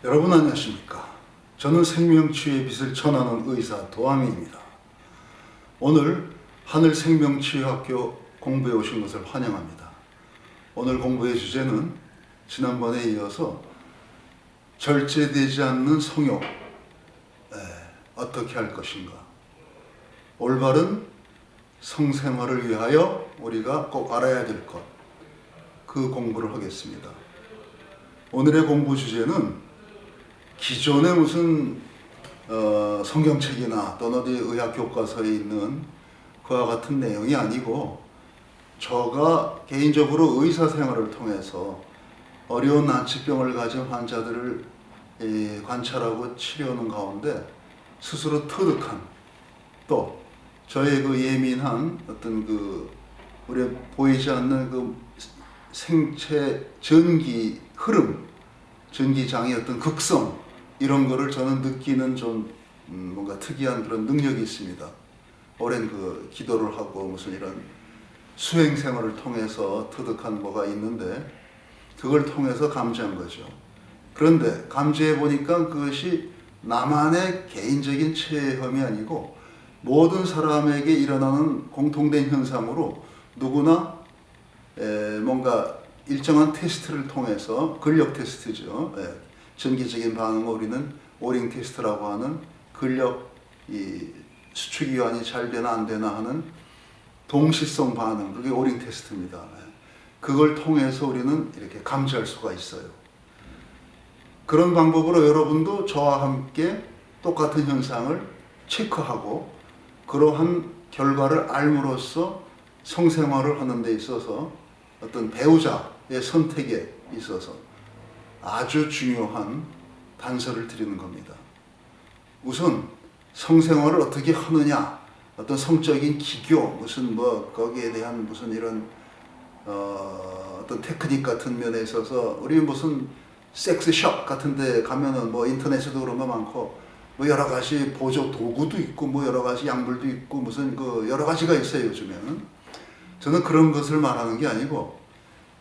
여러분 안녕하십니까? 저는 생명치유의 빛을 전하는 의사 도하미입니다. 오늘 하늘생명치유학교 공부해 오신 것을 환영합니다. 오늘 공부의 주제는 지난번에 이어서 절제되지 않는 성욕, 어떻게 할 것인가, 올바른 성생활을 위하여 우리가 꼭 알아야 될 것, 그 공부를 하겠습니다. 오늘의 공부 주제는 기존의 무슨 성경책이나 또는 어디 의학 교과서에 있는 그와 같은 내용이 아니고, 저가 개인적으로 의사 생활을 통해서 어려운 난치병을 가진 환자들을 관찰하고 치료하는 가운데 스스로 터득한, 또 저의 그 예민한 어떤 우리 보이지 않는 그 생체 전기 흐름, 전기장의 어떤 극성, 이런 거를 저는 느끼는 좀 뭔가 특이한 그런 능력이 있습니다. 오랜 기도를 하고 무슨 이런 수행 생활을 통해서 터득한 뭐가 있는데, 그걸 통해서 감지한 거죠. 그런데 감지해 보니까 그것이 나만의 개인적인 체험이 아니고 모든 사람에게 일어나는 공통된 현상으로 누구나 뭔가 일정한 테스트를 통해서, 근력 테스트죠. 전기적인 반응을 우리는 오링 테스트라고 하는 근력 수축이완이 잘 되나 안 되나 하는 동시성 반응, 그게 오링 테스트입니다. 그걸 통해서 우리는 이렇게 감지할 수가 있어요. 그런 방법으로 여러분도 저와 함께 똑같은 현상을 체크하고 그러한 결과를 알므로써 성생활을 하는 데 있어서 어떤 배우자의 선택에 있어서 아주 중요한 단서를 드리는 겁니다. 우선 성생활을 어떻게 하느냐, 어떤 성적인 기교, 무슨 거기에 대한 무슨 이런 어떤 테크닉 같은 면에 있어서, 우리 무슨 섹스숍 같은 데 가면은 인터넷에도 그런 거 많고, 여러 가지 보조 도구도 있고, 여러 가지 약물도 있고, 무슨 여러 가지가 있어요, 요즘에는. 저는 그런 것을 말하는 게 아니고,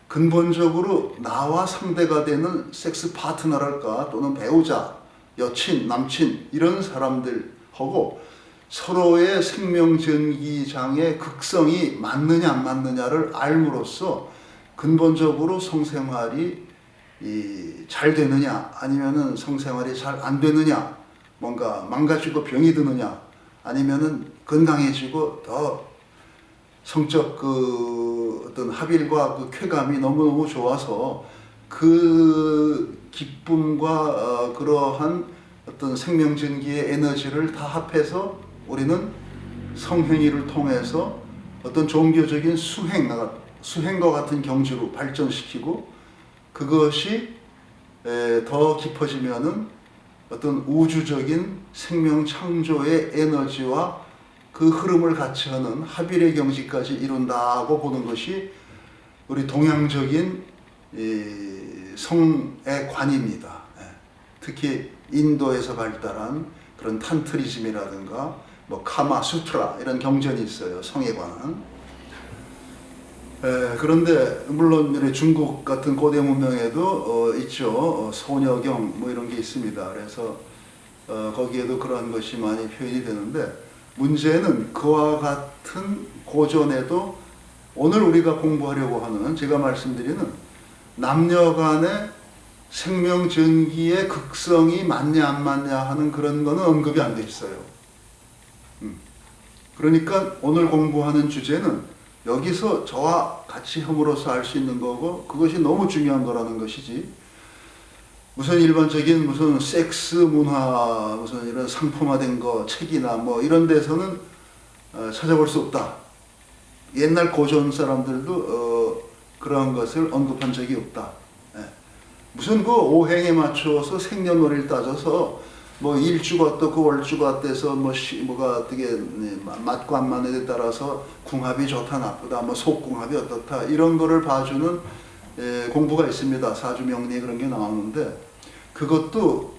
근본적으로 나와 상대가 되는 섹스 파트너랄까, 또는 배우자, 여친, 남친, 이런 사람들하고 서로의 생명전기장의 극성이 맞느냐 안 맞느냐를 알므로써 근본적으로 성생활이 잘 되느냐, 아니면은 성생활이 잘 안 되느냐, 뭔가 망가지고 병이 드느냐, 아니면은 건강해지고 더 성적 어떤 합일과 쾌감이 너무너무 좋아서 그 기쁨과 그러한 어떤 생명전기의 에너지를 다 합해서 우리는 성행위를 통해서 어떤 종교적인 수행과 같은 경지로 발전시키고, 그것이 더 깊어지면은 어떤 우주적인 생명 창조의 에너지와 그 흐름을 같이 하는 합일의 경지까지 이룬다고 보는 것이 우리 동양적인 성의 관입니다. 특히 인도에서 발달한 그런 탄트리즘이라든가 카마 수트라, 이런 경전이 있어요, 성에 관한. 그런데 물론 중국 같은 고대 문명에도 있죠. 소녀경 이런 게 있습니다. 그래서 거기에도 그러한 것이 많이 표현이 되는데, 문제는 그와 같은 고전에도 오늘 우리가 공부하려고 하는, 제가 말씀드리는 남녀 간의 생명전기의 극성이 맞냐 안 맞냐 하는 그런 거는 언급이 안 돼 있어요. 그러니까 오늘 공부하는 주제는 여기서 저와 같이 함으로써 알 수 있는 거고, 그것이 너무 중요한 거라는 것이지, 무슨 일반적인 무슨 섹스 문화, 무슨 이런 상품화된 거, 책이나 이런 데서는 찾아볼 수 없다. 옛날 고전 사람들도 그러한 것을 언급한 적이 없다. 무슨 오행에 맞춰서 생년월일 따져서 일주가 어떻고 월주가 어때서 뭐가 어떻게 맞고 안 맞는 데 따라서 궁합이 좋다 나쁘다, 속궁합이 어떻다, 이런 거를 봐주는 공부가 있습니다. 사주명리에 그런 게 나오는데, 그것도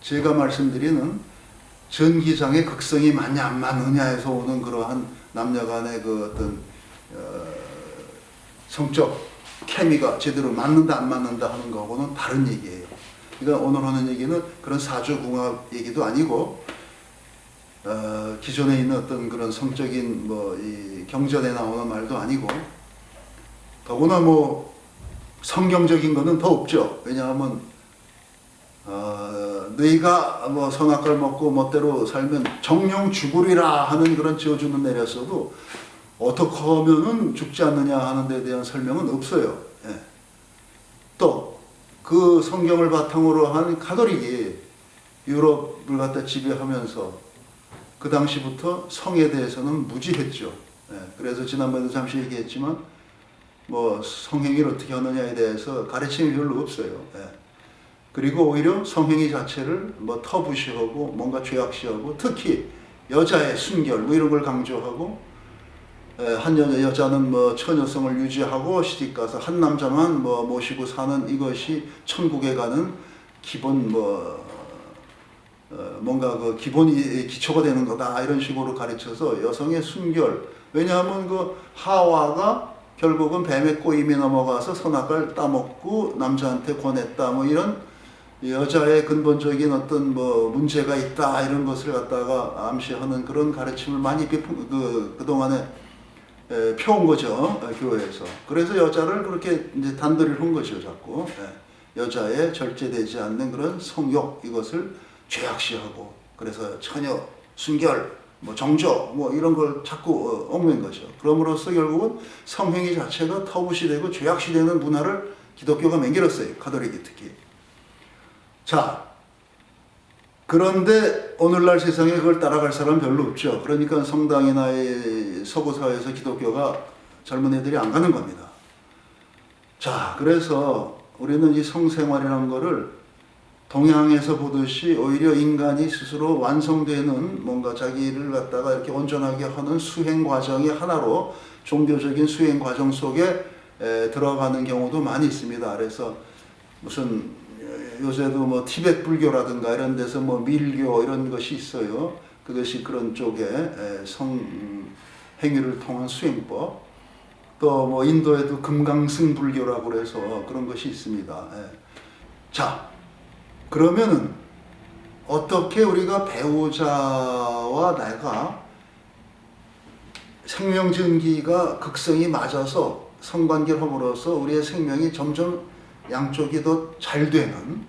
제가 말씀드리는 전기장의 극성이 맞냐 안 맞느냐에서 오는 그러한 남녀 간의 어떤 성적 케미가 제대로 맞는다 안 맞는다 하는 거하고는 다른 얘기예요. 그러니까 오늘 하는 얘기는 그런 사주궁합 얘기도 아니고 기존에 있는 어떤 그런 성적인 이 경전에 나오는 말도 아니고 더구나 성경적인 거는 더 없죠. 왜냐하면 너희가 선악과를 먹고 멋대로 살면 정령 죽으리라 하는 그런 저주는 내렸어도 어떻게 하면은 죽지 않느냐 하는 데 대한 설명은 없어요. 예. 또 그 성경을 바탕으로 한 가톨릭이 유럽을 갖다 지배하면서 그 당시부터 성에 대해서는 무지했죠. 예. 그래서 지난번에도 잠시 얘기했지만 성행위를 어떻게 하느냐에 대해서 가르침이 별로 없어요. 예. 그리고 오히려 성행위 자체를 터부시하고 뭔가 죄악시하고 특히 여자의 순결 이런 걸 강조하고 한 여자는 처녀성을 유지하고 시집가서 한 남자만 모시고 사는 이것이 천국에 가는 기본 뭔가 그 기본이 기초가 되는 거다 이런 식으로 가르쳐서 여성의 순결 왜냐하면 그 하와가 결국은 뱀의 꼬임에 넘어가서 선악을 따먹고 남자한테 권했다 이런 여자의 근본적인 어떤 문제가 있다 이런 것을 갖다가 암시하는 그런 가르침을 많이 그동안에 펴온 거죠. 교회에서. 그래서 여자를 그렇게 이제 단도리를 한 거죠. 자꾸. 여자의 절제되지 않는 그런 성욕 이것을 죄악시하고 그래서 처녀, 순결, 정조 이런 걸 자꾸 얽매인 거죠. 그럼으로써 결국은 성행위 자체가 터부시되고 죄악시되는 문화를 기독교가 맹글었어요. 가톨릭이 특히. 자, 그런데 오늘날 세상에 그걸 따라갈 사람은 별로 없죠. 그러니까 성당이나 서구 사회에서 기독교가 젊은 애들이 안 가는 겁니다. 자, 그래서 우리는 이 성생활이라는 거를 동양에서 보듯이 오히려 인간이 스스로 완성되는 뭔가 자기를 갖다가 이렇게 온전하게 하는 수행 과정의 하나로 종교적인 수행 과정 속에 들어가는 경우도 많이 있습니다. 그래서 무슨 요새도 티베트 불교라든가 이런 데서 밀교 이런 것이 있어요. 그것이 그런 쪽에 성행위를 통한 수행법. 또 인도에도 금강승 불교라고 그래서 그런 것이 있습니다. 자, 그러면은 어떻게 우리가 배우자와 내가 생명전기가 극성이 맞아서 성관계를 함으로써 우리의 생명이 점점 양쪽이 더 잘 되는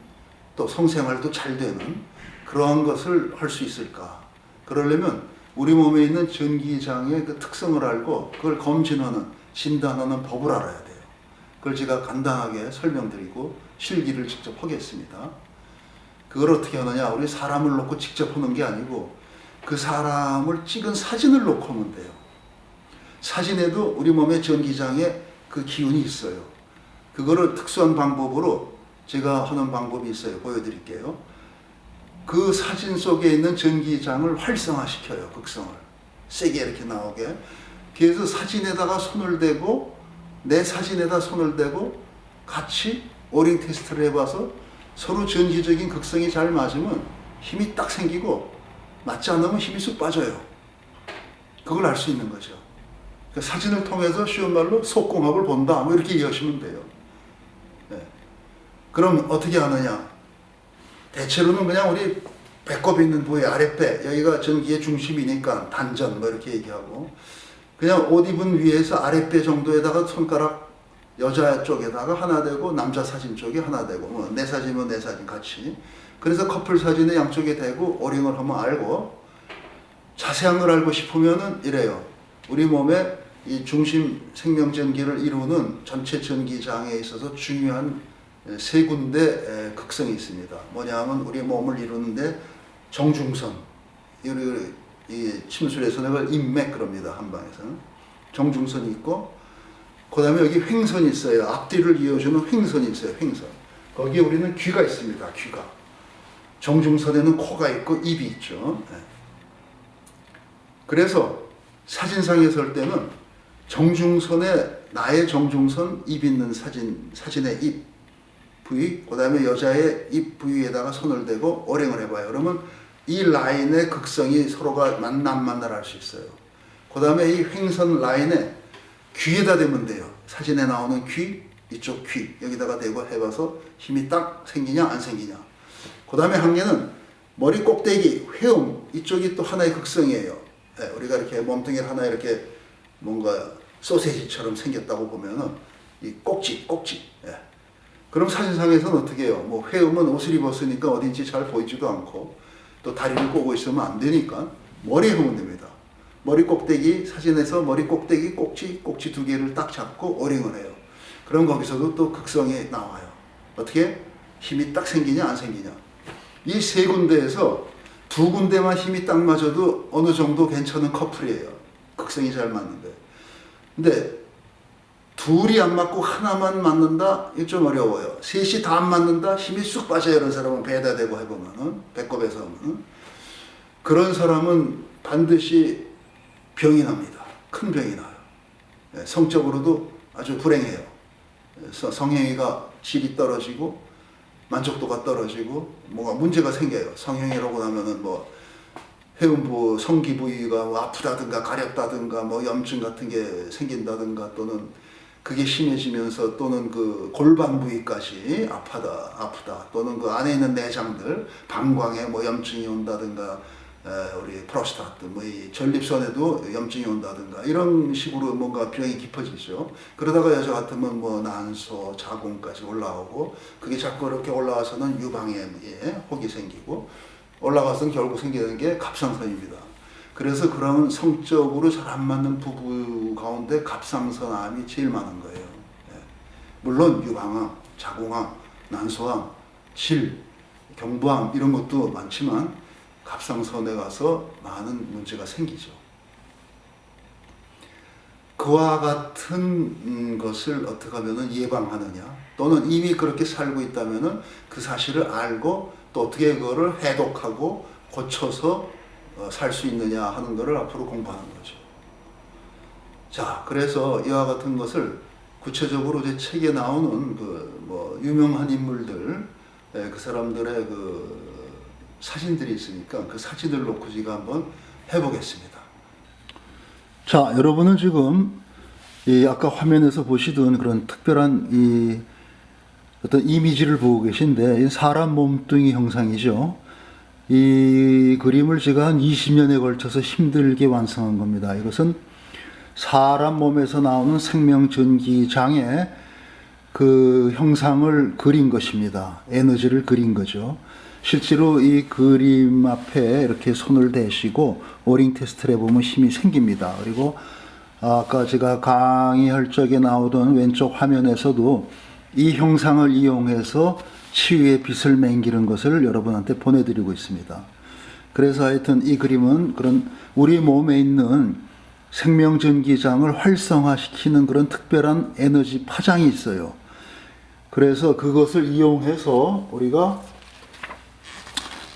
또 성생활도 잘 되는 그러한 것을 할 수 있을까? 그러려면 우리 몸에 있는 전기장의 그 특성을 알고 그걸 검진하는 진단하는 법을 알아야 돼요. 그걸 제가 간단하게 설명드리고 실기를 직접 하겠습니다. 그걸 어떻게 하느냐? 우리 사람을 놓고 직접 하는 게 아니고 그 사람을 찍은 사진을 놓고 하면 돼요. 사진에도 우리 몸의 전기장에 그 기운이 있어요. 그거를 특수한 방법으로 제가 하는 방법이 있어요. 보여드릴게요. 그 사진 속에 있는 전기장을 활성화시켜요. 극성을. 세게 이렇게 나오게. 그래서 사진에다가 손을 대고 내 사진에다 손을 대고 같이 오링 테스트를 해봐서 서로 전기적인 극성이 잘 맞으면 힘이 딱 생기고 맞지 않으면 힘이 쑥 빠져요. 그걸 알 수 있는 거죠. 그러니까 사진을 통해서 쉬운 말로 속궁합을 본다. 이렇게 이해하시면 돼요. 그럼 어떻게 하느냐? 대체로는 그냥 우리 배꼽 있는 부위 아랫배 여기가 전기의 중심이니까 단전 이렇게 얘기하고 그냥 옷 입은 위에서 아랫배 정도에다가 손가락 여자 쪽에다가 하나 대고 남자 사진 쪽에 하나 대고 내 사진이면 내 사진 같이 그래서 커플 사진에 양쪽에 대고 오링을 하면 알고 자세한 걸 알고 싶으면은 이래요. 우리 몸에 이 중심 생명전기를 이루는 전체 전기장에 있어서 중요한 세 군데 극성이 있습니다. 뭐냐면 우리 몸을 이루는데 정중선, 이 침술에서는 그걸 인맥 그럽니다. 한방에서는 정중선이 있고, 그 다음에 여기 횡선이 있어요. 앞뒤를 이어주는 횡선이 있어요. 횡선. 거기에 우리는 귀가 있습니다. 귀가. 정중선에는 코가 있고 입이 있죠. 그래서 사진상에 설 때는 정중선에 나의 정중선 입 있는 사진의 입 부위, 그 다음에 여자의 입 부위에다가 손을 대고 오랭을 해봐요. 그러면 이 라인의 극성이 서로가 만날 할 수 있어요. 그 다음에 이 횡선 라인에 귀에다 대면 돼요. 사진에 나오는 귀, 이쪽 귀 여기다가 대고 해봐서 힘이 딱 생기냐 안 생기냐. 그 다음에 한 개는 머리 꼭대기 회음 이쪽이 또 하나의 극성이에요. 예, 우리가 이렇게 몸뚱이를 하나 이렇게 뭔가 소세지처럼 생겼다고 보면은 이 꼭지. 예. 그럼 사진상에서는 어떻게 해요? 뭐 회음은 옷을 입었으니까 어딘지 잘 보이지도 않고 또 다리를 꼬고 있으면 안 되니까 머리에 하면 됩니다. 머리 꼭대기 사진에서 머리 꼭대기 꼭지 두 개를 딱 잡고 오링을 해요. 그럼 거기서도 또 극성이 나와요. 어떻게? 힘이 딱 생기냐 안 생기냐. 이 세 군데에서 두 군데만 힘이 딱 맞아도 어느 정도 괜찮은 커플이에요. 극성이 잘 맞는데. 근데 둘이 안 맞고 하나만 맞는다? 이거 좀 어려워요. 셋이 다 안 맞는다? 힘이 쑥 빠져요. 이런 사람은 배에다 대고 해보면은, 배꼽에서 하면은. 그런 사람은 반드시 병이 납니다. 큰 병이 나요. 성적으로도 아주 불행해요. 성행위가 질이 떨어지고, 만족도가 떨어지고, 뭐가 문제가 생겨요. 성행위라고 하면은 뭐, 회음부, 성기 부위가 뭐 아프다든가 가렵다든가 뭐 염증 같은 게 생긴다든가 또는 그게 심해지면서 또는 그 골반 부위까지 아프다 또는 그 안에 있는 내장들 방광에 뭐 염증이 온다든가 우리 프로스타트 뭐 이 전립선에도 염증이 온다든가 이런 식으로 뭔가 병이 깊어지죠. 그러다가 여자 같으면 뭐 난소, 자궁까지 올라오고 그게 자꾸 이렇게 올라와서는 유방암에 혹이 생기고 올라가서는 결국 생기는 게 갑상선입니다. 그래서 그런 성적으로 잘 안 맞는 부부 가운데 갑상선암이 제일 많은 거예요. 예. 물론 유방암, 자궁암, 난소암, 질, 경부암 이런 것도 많지만 갑상선에 가서 많은 문제가 생기죠. 그와 같은 것을 어떻게 하면 예방하느냐 또는 이미 그렇게 살고 있다면 그 사실을 알고 또 어떻게 그거를 해독하고 고쳐서 살 수 있느냐 하는 것을 앞으로 공부하는 거죠. 자, 그래서 이와 같은 것을 구체적으로 제 책에 나오는 그 뭐 유명한 인물들, 그 사람들의 그 사진들이 있으니까 그 사진을 놓고 제가 한번 해보겠습니다. 자, 여러분은 지금 이 아까 화면에서 보시던 그런 특별한 이 어떤 이미지를 보고 계신데 사람 몸뚱이 형상이죠. 이 그림을 제가 한 20년에 걸쳐서 힘들게 완성한 겁니다. 이것은 사람 몸에서 나오는 생명전기장의 그 형상을 그린 것입니다. 에너지를 그린 거죠. 실제로 이 그림 앞에 이렇게 손을 대시고 오링 테스트를 해보면 힘이 생깁니다. 그리고 아까 제가 강의할 적에 나오던 왼쪽 화면에서도 이 형상을 이용해서 치유의 빛을 맹기는 것을 여러분한테 보내드리고 있습니다. 그래서 하여튼 이 그림은 그런 우리 몸에 있는 생명전기장을 활성화시키는 그런 특별한 에너지 파장이 있어요. 그래서 그것을 이용해서 우리가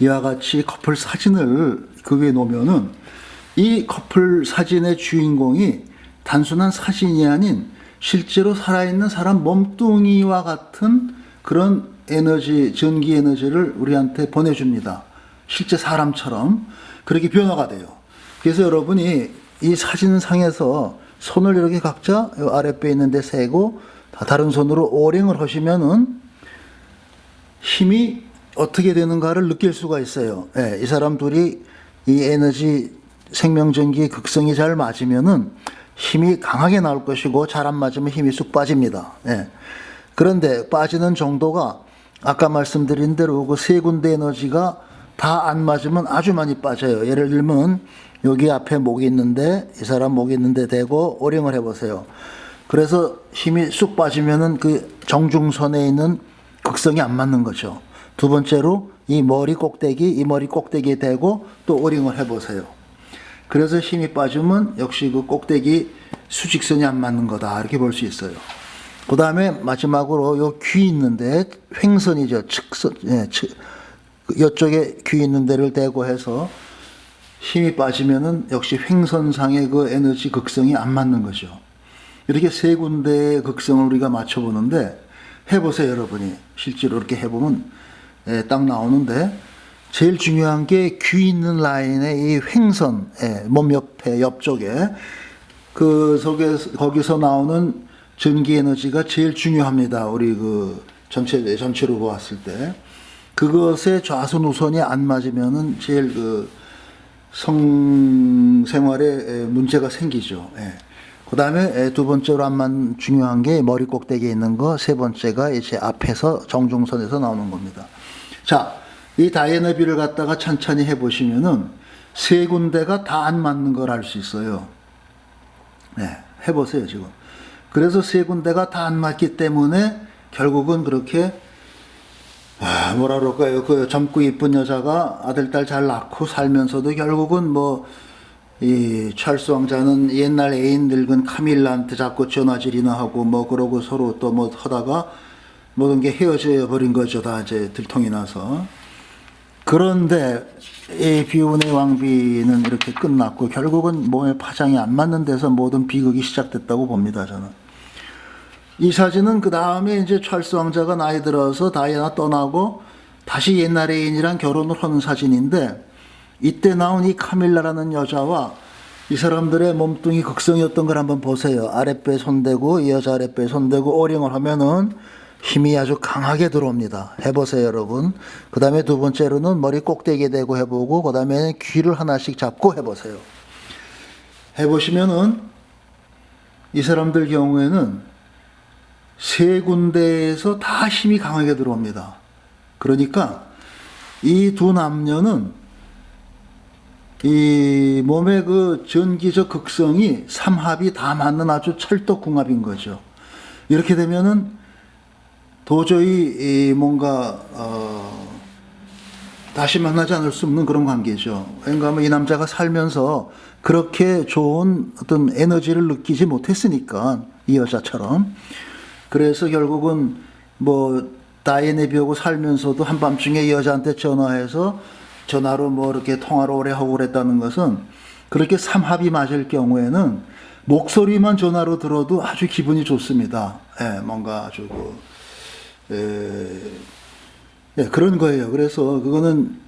이와 같이 커플 사진을 그 위에 놓으면은 이 커플 사진의 주인공이 단순한 사진이 아닌 실제로 살아있는 사람 몸뚱이와 같은 그런 에너지, 전기 에너지를 우리한테 보내줍니다. 실제 사람처럼 그렇게 변화가 돼요. 그래서 여러분이 이 사진상에서 손을 이렇게 각자 아랫배에 있는 데 세고 다른 손으로 오링을 하시면은 힘이 어떻게 되는가를 느낄 수가 있어요. 예, 이 사람 둘이 이 에너지 생명전기의 극성이 잘 맞으면은 힘이 강하게 나올 것이고 잘 안 맞으면 힘이 쑥 빠집니다. 예. 그런데 빠지는 정도가 아까 말씀드린 대로 그 세 군데 에너지가 다 안 맞으면 아주 많이 빠져요. 예를 들면 여기 앞에 목이 있는데 이 사람 목이 있는데 대고 오링을 해보세요. 그래서 힘이 쑥 빠지면은 그 정중선에 있는 극성이 안 맞는 거죠. 두 번째로 이 머리 꼭대기에 대고 또 오링을 해보세요. 그래서 힘이 빠지면 역시 그 꼭대기 수직선이 안 맞는 거다 이렇게 볼 수 있어요. 그 다음에 마지막으로 요 귀 있는데 횡선이죠. 측선, 이쪽에 귀 있는 데를 대고 해서 힘이 빠지면은 역시 횡선상의 그 에너지 극성이 안 맞는 거죠. 이렇게 세 군데의 극성을 우리가 맞춰보는데 해보세요, 여러분이. 실제로 이렇게 해보면 딱 나오는데 제일 중요한 게 귀 있는 라인의 이 횡선, 몸 옆에, 옆쪽에 그 속에, 거기서 나오는 전기 에너지가 제일 중요합니다. 우리 그 전체로 보았을 때. 그것의 좌선 우선이 안 맞으면은 제일 그 성생활에 문제가 생기죠. 예. 그 다음에 두 번째로 안만 중요한 게 머리 꼭대기에 있는 거, 세 번째가 이제 앞에서 정중선에서 나오는 겁니다. 자, 이 다이애나비를 갖다가 천천히 해보시면은 세 군데가 다 안 맞는 걸 알 수 있어요. 네, 해보세요, 지금. 그래서 세 군데가 다 안 맞기 때문에 결국은 그렇게 뭐라 그럴까요? 그 젊고 이쁜 여자가 아들, 딸 잘 낳고 살면서도 결국은 뭐, 이 찰스 왕자는 옛날 애인 늙은 카밀라한테 자꾸 전화질이나 하고 뭐 그러고 서로 또 뭐 하다가 모든 게 헤어져 버린 거죠. 다 이제 들통이 나서. 그런데 이 비운의 왕비는 이렇게 끝났고 결국은 몸에 파장이 안 맞는 데서 모든 비극이 시작됐다고 봅니다. 저는. 이 사진은 그 다음에 이제 찰스 왕자가 나이 들어서 다이애나 떠나고 다시 옛날 애인이랑 결혼을 하는 사진인데 이때 나온 이 카밀라라는 여자와 이 사람들의 몸뚱이 극성이었던 걸 한번 보세요. 아랫배 손대고 이 여자 아랫배 손대고 오링을 하면은 힘이 아주 강하게 들어옵니다. 해보세요, 여러분. 그 다음에 두 번째로는 머리 꼭대기에 대고 해보고 그 다음에 귀를 하나씩 잡고 해보세요. 해보시면은 이 사람들 경우에는 세 군데에서 다 힘이 강하게 들어옵니다. 그러니까 이 두 남녀는 이 몸의 그 전기적 극성이 삼합이 다 맞는 아주 찰떡궁합인 거죠. 이렇게 되면은 도저히 뭔가 다시 만나지 않을 수 없는 그런 관계죠. 왜냐하면 이 남자가 살면서 그렇게 좋은 어떤 에너지를 느끼지 못했으니까 이 여자처럼. 그래서 결국은 뭐 다이애나비하고 살면서도 한밤중에 이 여자한테 전화해서 전화로 뭐 이렇게 통화를 오래 하고 그랬다는 것은 그렇게 삼합이 맞을 경우에는 목소리만 전화로 들어도 아주 기분이 좋습니다. 예, 뭔가 아주 그런 거예요. 그래서 그거는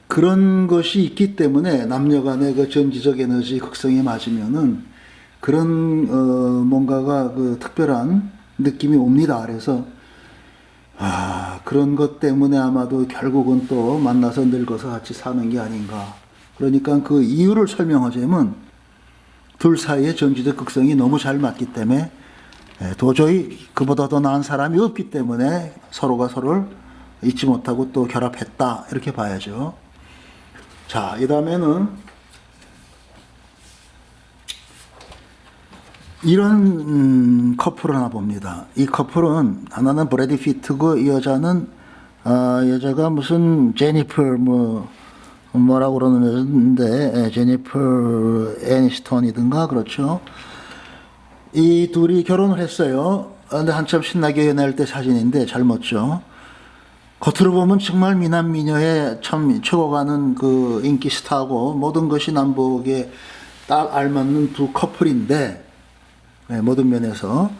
그런 것이 있기 때문에 남녀 간의 그 전지적 에너지 극성이 맞으면은 그런 뭔가가 그 특별한 느낌이 옵니다. 그래서 그런 것 때문에 아마도 결국은 또 만나서 늙어서 같이 사는 게 아닌가. 그러니까 그 이유를 설명하자면 둘 사이의 전지적 극성이 너무 잘 맞기 때문에 도저히 그보다 더 나은 사람이 없기 때문에 서로가 서로를 잊지 못하고 또 결합했다. 이렇게 봐야죠. 자, 이 다음에는 이런 커플을 하나 봅니다. 이 커플은 하나는 브래디 피트고 이 여자는 여자가 무슨 제니퍼 뭐라고 그러는데 제니퍼 애니스톤이든가 그렇죠. 이 둘이 결혼을 했어요. 근데 한참 신나게 연애할 때 사진인데 잘 멋져. 겉으로 보면 정말 미남 미녀의 참 최고가는 그 인기 스타고 모든 것이 남북에 딱 알맞는 두 커플인데 모든 면에서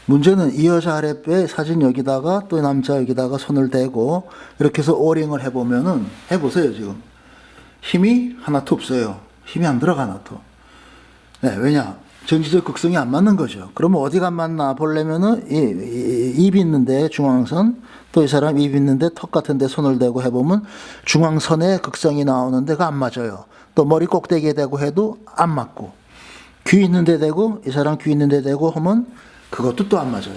문제는 이 여자 아랫배 사진 여기다가 또 남자 여기다가 손을 대고 이렇게 해서 오링을 해보면은 해보세요. 지금 힘이 하나도 없어요. 힘이 안 들어가 하나도. 왜냐 전지적 극성이 안 맞는 거죠. 그러면 어디가 맞나 보려면은 입 있는데 중앙선 또 이 사람 입 있는데 턱 같은데 손을 대고 해보면 중앙선에 극성이 나오는 데가 안 맞아요. 또 머리 꼭대기에 대고 해도 안 맞고 귀 있는 데 대고 이 사람 귀 있는 데 대고 하면 그것도 또 안 맞아요.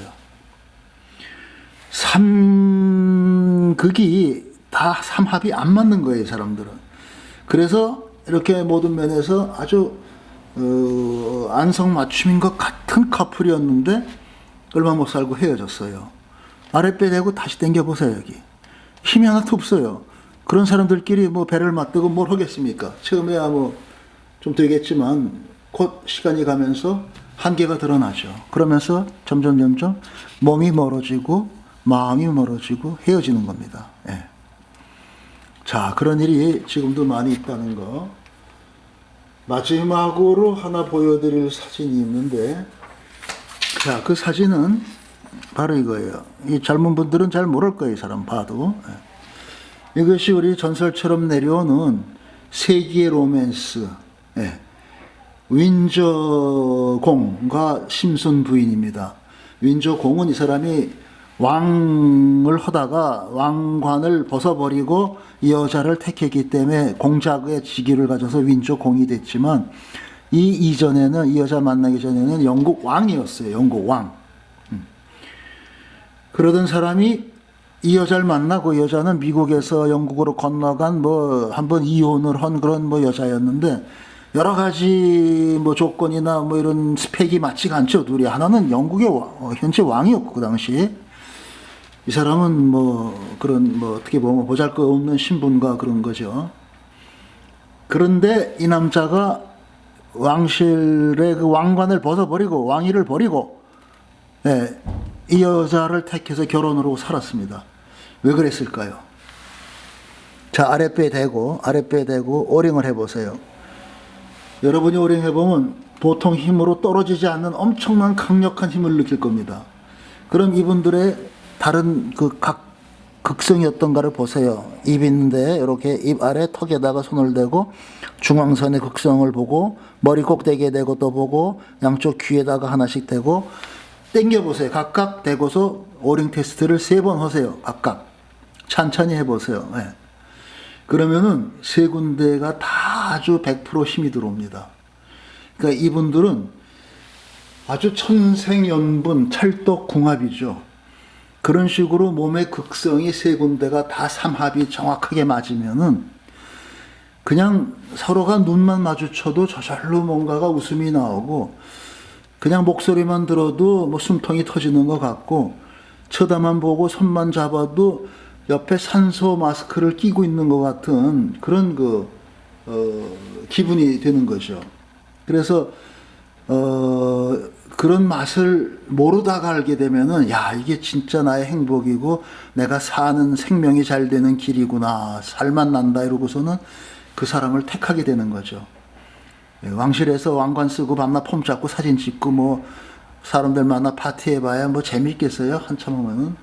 삼극이 다 삼합이 안 맞는 거예요, 이 사람들은. 그래서 이렇게 모든 면에서 아주 안성맞춤인 것 같은 커플이었는데 얼마 못 살고 헤어졌어요. 아랫배 대고 다시 당겨보세요, 여기. 힘이 하나도 없어요. 그런 사람들끼리 뭐 배를 맞대고 뭘 하겠습니까? 처음에야 뭐 좀 되겠지만 곧 시간이 가면서 한계가 드러나죠. 그러면서 점점 몸이 멀어지고 마음이 멀어지고 헤어지는 겁니다. 자, 그런 일이 지금도 많이 있다는 거. 마지막으로 하나 보여드릴 사진이 있는데, 자, 그 사진은 바로 이거예요. 이 젊은 분들은 잘 모를 거예요, 이 사람 봐도. 이것이 우리 전설처럼 내려오는 세기의 로맨스. 윈저공과 심슨 부인입니다. 윈저공은 이 사람이 왕을 하다가 왕관을 벗어버리고 이 여자를 택했기 때문에 공작의 직위를 가져서 윈저공이 됐지만, 이 이전에는, 이 여자 만나기 전에는 영국 왕이었어요. 영국 왕. 그러던 사람이 이 여자를 만나고, 이 여자는 미국에서 영국으로 건너간 뭐 한번 이혼을 한 그런 뭐 여자였는데, 여러 가지 뭐 조건이나 뭐 이런 스펙이 맞지가 않죠. 둘이. 하나는 영국의 현재 왕이었고, 그 당시. 이 사람은 뭐 그런 뭐 어떻게 보면 보잘것없는 신분과 그런 거죠. 그런데 이 남자가 왕실의 그 왕관을 벗어버리고 왕위를 버리고, 예, 이 여자를 택해서 결혼을 하고 살았습니다. 왜 그랬을까요? 자, 아랫배에 대고 오링을 해보세요. 여러분이 오링 해보면 보통 힘으로 떨어지지 않는 엄청난 강력한 힘을 느낄 겁니다. 그럼 이분들의 다른 그 각 극성이 어떤가를 보세요. 입 있는데 이렇게 입 아래 턱에다가 손을 대고 중앙선의 극성을 보고, 머리 꼭대기에 대고 또 보고, 양쪽 귀에다가 하나씩 대고 당겨보세요. 각각 대고서 오링 테스트를 3번 하세요. 각각 천천히 해보세요. 네. 그러면은 3군데가 다 아주 100% 힘이 들어옵니다. 그러니까 이분들은 아주 천생연분 찰떡궁합이죠. 그런 식으로 몸의 극성이 3군데가 다 삼합이 정확하게 맞으면은 그냥 서로가 눈만 마주쳐도 저절로 뭔가가 웃음이 나오고, 그냥 목소리만 들어도 뭐 숨통이 터지는 것 같고, 쳐다만 보고 손만 잡아도 옆에 산소 마스크를 끼고 있는 것 같은 그런 기분이 되는 거죠. 그래서 그런 맛을 모르다가 알게 되면은, 야, 이게 진짜 나의 행복이고 내가 사는 생명이 잘 되는 길이구나, 살만 난다, 이러고서는 그 사람을 택하게 되는 거죠. 왕실에서 왕관 쓰고 밤낮 폼 잡고 사진 찍고 뭐 사람들 만나 파티해봐야 뭐 재미있겠어요? 한참 하면은.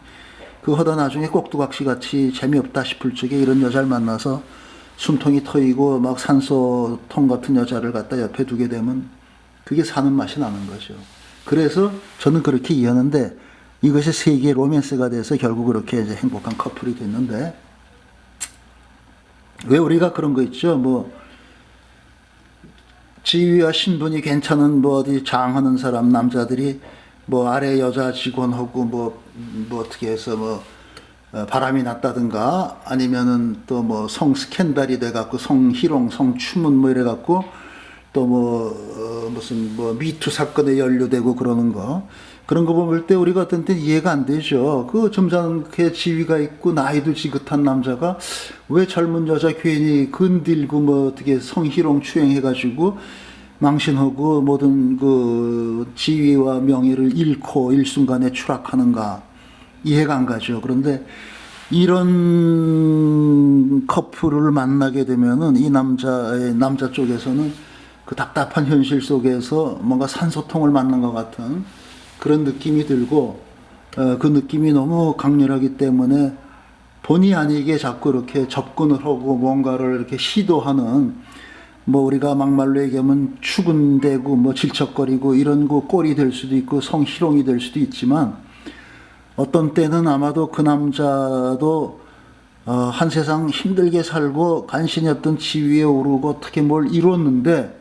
그거 하다 나중에 꼭두각시 같이 재미없다 싶을 적에 이런 여자를 만나서 숨통이 트이고 막 산소통 같은 여자를 갖다 옆에 두게 되면 그게 사는 맛이 나는 거죠. 그래서 저는 그렇게 이해하는데, 이것이 세계의 로맨스가 돼서 결국 그렇게 이제 행복한 커플이 됐는데, 왜 우리가 그런 거 있죠? 뭐 지위와 신분이 괜찮은 뭐 어디 장하는 사람 남자들이 뭐 아래 여자 직원하고 뭐 어떻게 해서 뭐 바람이 났다든가, 아니면은 또 뭐 성 스캔들이 돼갖고 성희롱, 성추문 뭐 이래갖고 또 뭐 무슨 뭐 미투 사건에 연루되고 그러는 거, 그런 거 볼 때 우리가 어떤 때 이해가 안 되죠. 그 점잖게 지위가 있고 나이도 지긋한 남자가 왜 젊은 여자 괜히 건들고 뭐 어떻게 성희롱 추행해가지고 망신하고 모든 그 지위와 명예를 잃고 일순간에 추락하는가, 이해가 안 가죠. 그런데 이런 커플을 만나게 되면은 이 남자 쪽에서는 그 답답한 현실 속에서 뭔가 산소통을 만난 것 같은 그런 느낌이 들고, 그 느낌이 너무 강렬하기 때문에 본의 아니게 자꾸 이렇게 접근을 하고 뭔가를 이렇게 시도하는, 뭐 우리가 막말로 얘기하면 추근대고 뭐 질척거리고 이런 거 꼴이 될 수도 있고 성희롱이 될 수도 있지만, 어떤 때는 아마도 그 남자도 한 세상 힘들게 살고 간신히 어떤 지위에 오르고 어떻게 뭘 이뤘는데,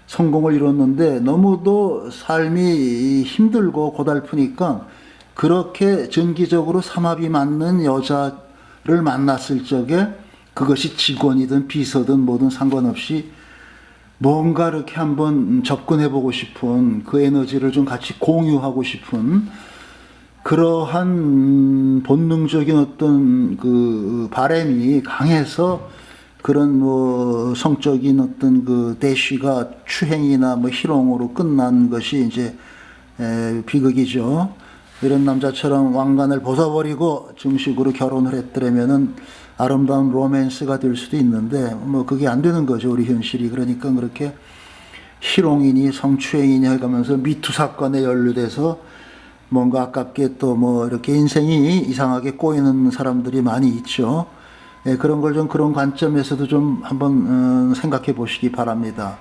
성공을 이뤘는데 너무도 삶이 힘들고 고달프니까 그렇게 정기적으로 삼합이 맞는 여자를 만났을 적에, 그것이 직원이든 비서든 뭐든 상관없이 뭔가 이렇게 한번 접근해보고 싶은, 그 에너지를 좀 같이 공유하고 싶은 그러한 본능적인 어떤 그 바람이 강해서 그런 뭐 성적인 어떤 그 대쉬가 추행이나 뭐 희롱으로 끝난 것이 이제 비극이죠. 이런 남자처럼 왕관을 벗어버리고 정식으로 결혼을 했더라면은 아름다운 로맨스가 될 수도 있는데, 뭐 그게 안 되는 거죠, 우리 현실이. 그러니까 그렇게 희롱이니 성추행이니 해가면서 미투 사건에 연루돼서 뭔가 아깝게 또 뭐 이렇게 인생이 이상하게 꼬이는 사람들이 많이 있죠. 그런 걸 좀 그런 관점에서도 좀 한번 생각해 보시기 바랍니다.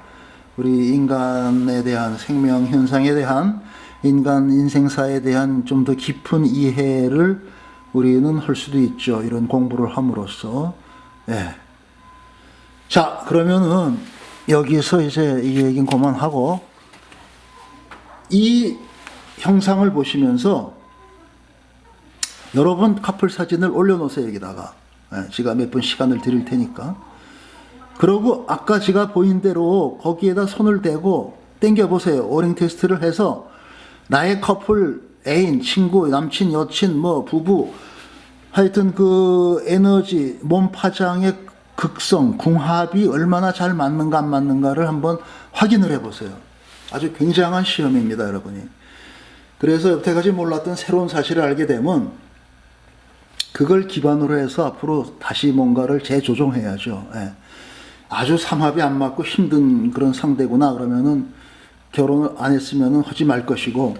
우리 인간에 대한 생명 현상에 대한 인간 인생사에 대한 좀 더 깊은 이해를 우리는 할 수도 있죠. 이런 공부를 함으로써. 예. 자, 그러면은 여기서 이제 이 얘기는 그만하고 이 형상을 보시면서 여러분 커플 사진을 올려놓으세요. 여기다가. 예, 제가 몇 분 시간을 드릴 테니까. 그러고 아까 제가 보인 대로 거기에다 손을 대고 당겨보세요. 오링 테스트를 해서 나의 커플, 애인, 친구, 남친, 여친, 뭐 부부 하여튼 그 에너지, 몸 파장의 극성, 궁합이 얼마나 잘 맞는가 안 맞는가를 한번 확인을 해보세요. 아주 굉장한 시험입니다, 여러분이. 그래서 여태까지 몰랐던 새로운 사실을 알게 되면 그걸 기반으로 해서 앞으로 다시 뭔가를 재조정해야죠. 예. 아주 삼합이 안 맞고 힘든 그런 상대구나 그러면은 결혼을 안 했으면은 하지 말 것이고,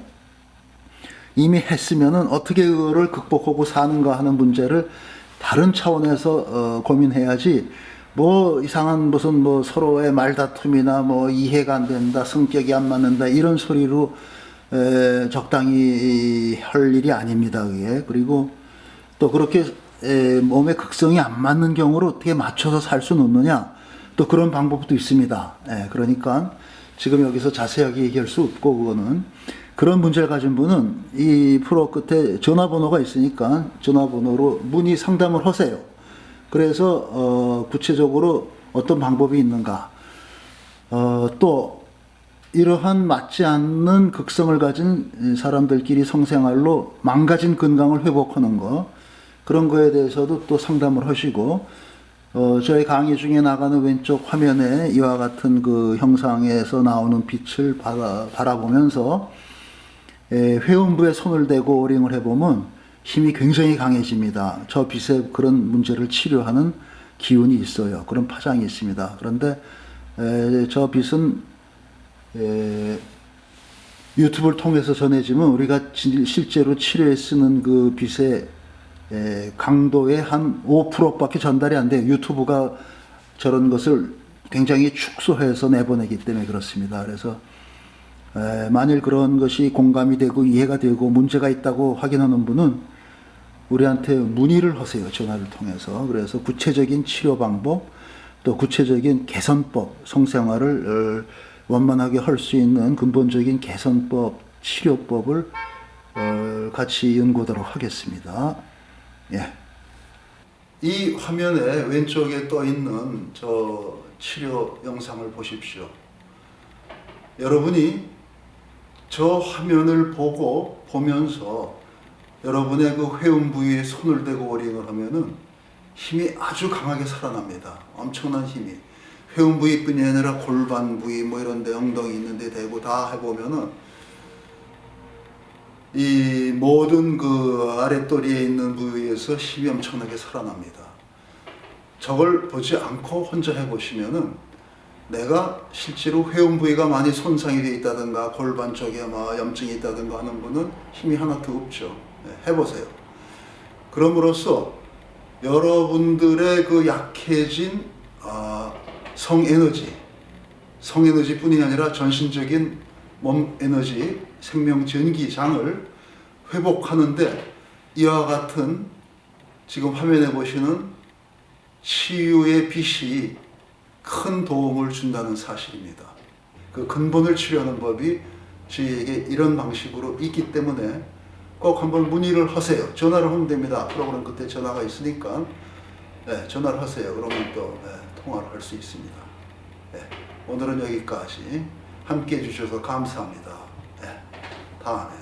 이미 했으면은 어떻게 그거를 극복하고 사는가 하는 문제를 다른 차원에서 고민해야지, 뭐 이상한 무슨 뭐 서로의 말다툼이나 뭐 이해가 안 된다, 성격이 안 맞는다 이런 소리로 적당히 할 일이 아닙니다, 그게. 그리고 또 그렇게 몸의 극성이 안 맞는 경우를 어떻게 맞춰서 살 수는 없느냐, 또 그런 방법도 있습니다. 그러니까 지금 여기서 자세하게 얘기할 수 없고, 그거는 그런 문제를 가진 분은 이 프로 끝에 전화번호가 있으니까 전화번호로 문의 상담을 하세요. 그래서 구체적으로 어떤 방법이 있는가, 또 이러한 맞지 않는 극성을 가진 사람들끼리 성생활로 망가진 건강을 회복하는 거, 그런 거에 대해서도 또 상담을 하시고, 저희 강의 중에 나가는 왼쪽 화면에 이와 같은 그 형상에서 나오는 빛을 바라보면서 회음부에 손을 대고 오링을 해보면 힘이 굉장히 강해집니다. 저 빛에 그런 문제를 치료하는 기운이 있어요. 그런 파장이 있습니다. 그런데 저 빛은 유튜브를 통해서 전해지면 우리가 실제로 치료에 쓰는 그 빛의 강도의 한 5%밖에 전달이 안 돼요. 유튜브가 저런 것을 굉장히 축소해서 내보내기 때문에 그렇습니다. 그래서 만일 그런 것이 공감이 되고 이해가 되고 문제가 있다고 확인하는 분은 우리한테 문의를 하세요. 전화를 통해서. 그래서 구체적인 치료 방법, 또 구체적인 개선법, 성생활을 원만하게 할 수 있는 근본적인 개선법, 치료법을 같이 연구하도록 하겠습니다. 예. 이 화면에 왼쪽에 떠 있는 저 치료 영상을 보십시오. 여러분이 저 화면을 보면서 여러분의 그 회음 부위에 손을 대고 오링을 하면은 힘이 아주 강하게 살아납니다. 엄청난 힘이. 회음 부위뿐이 아니라 골반 부위 뭐 이런 데 엉덩이 있는 데 대고 다 해보면은 이 모든 그 아랫도리에 있는 부위에서 힘이 엄청나게 살아납니다. 저걸 보지 않고 혼자 해보시면은 내가 실제로 회음 부위가 많이 손상이 되어 있다든가 골반 쪽에 막 염증이 있다든가 하는 분은 힘이 하나도 없죠. 해보세요. 그럼으로써 여러분들의 그 약해진 성에너지뿐이 아니라 전신적인 몸 에너지, 생명 전기장을 회복하는데 이와 같은 지금 화면에 보시는 치유의 빛이 큰 도움을 준다는 사실입니다. 그 근본을 치료하는 법이 저희에게 이런 방식으로 있기 때문에 꼭 한번 문의를 하세요. 전화를 하면 됩니다. 프로그램 끝에 전화가 있으니까 전화를 하세요. 그러면 또 통화를 할 수 있습니다. 오늘은 여기까지 함께 해주셔서 감사합니다. 다음에